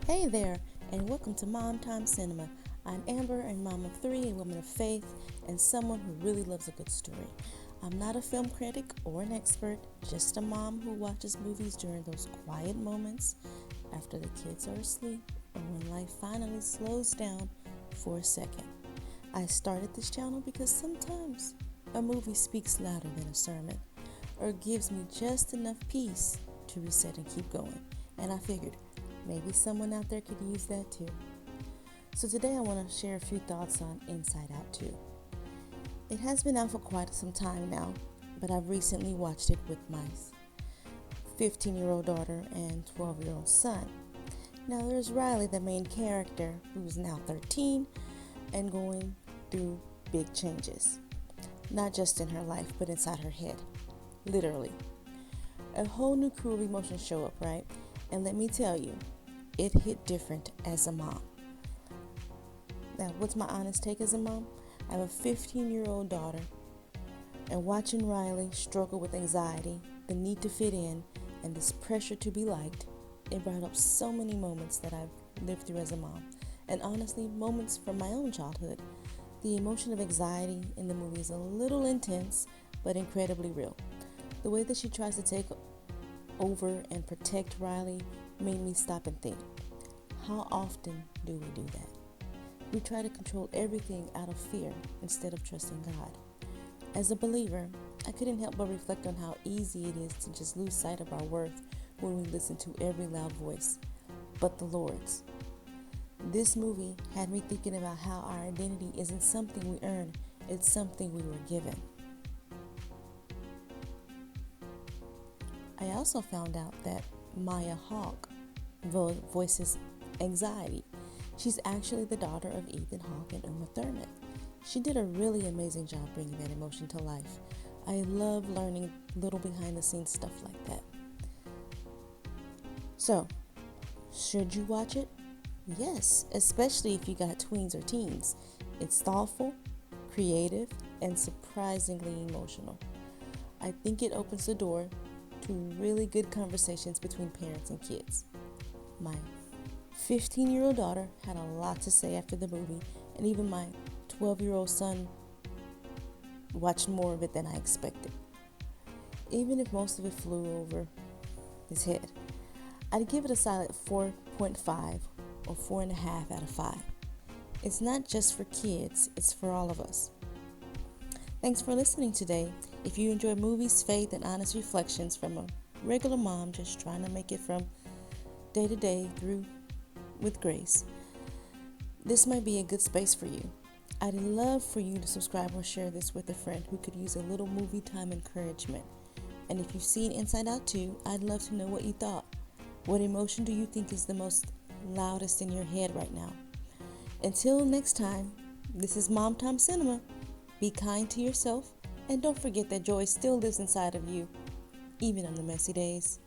Hey there, and welcome to Mom Time Cinema. I'm Amber, a mom of three, a woman of faith, and someone who really loves a good story. I'm not a film critic or an expert, just a mom who watches movies during those quiet moments after the kids are asleep or when life finally slows down for a second. I started this channel because sometimes a movie speaks louder than a sermon or gives me just enough peace to reset and keep going. And I figured maybe someone out there could use that too. So today I want to share a few thoughts on Inside Out 2. It has been out for quite some time now, but I've recently watched it with my 15-year-old daughter and 12-year-old son. Now there's Riley, the main character, who's now 13 and going through big changes. Not just in her life, but inside her head. Literally. A whole new crew of emotions show up, right? And let me tell you, it hit different as a mom. Now, what's my honest take as a mom? I have a 15-year-old daughter, and watching Riley struggle with anxiety, the need to fit in, and this pressure to be liked, it brought up so many moments that I've lived through as a mom. And honestly, moments from my own childhood. The emotion of anxiety in the movie is a little intense, but incredibly real. The way that she tries to take over and protect Riley made me stop and think, how often do we do that? We try to control everything out of fear instead of trusting God. As a believer, I couldn't help but reflect on how easy it is to just lose sight of our worth when we listen to every loud voice but the Lord's. This movie had me thinking about how our identity isn't something we earn, it's something we were given. I also found out that Maya Hawke voices anxiety. She's actually the daughter of Ethan Hawke and Uma Thurman. She did a really amazing job bringing that emotion to life. I love learning little behind the scenes stuff like that. So, should you watch it? Yes, especially if you got tweens or teens. It's thoughtful, creative, and surprisingly emotional. I think it opens the door to really good conversations between parents and kids. My 15-year-old daughter had a lot to say after the movie, and even my 12-year-old son watched more of it than I expected. Even if most of it flew over his head, I'd give it a solid 4.5 or 4.5 out of 5. It's not just for kids, it's for all of us. Thanks for listening today. If you enjoy movies, faith, and honest reflections from a regular mom just trying to make it from day to day through with grace, this might be a good space for you. I'd love for you to subscribe or share this with a friend who could use a little movie time encouragement. And if you've seen Inside Out 2, I'd love to know what you thought. What emotion do you think is the most loudest in your head right now? Until next time, this is Mom Time Cinema. Be kind to yourself, and don't forget that joy still lives inside of you, even on the messy days.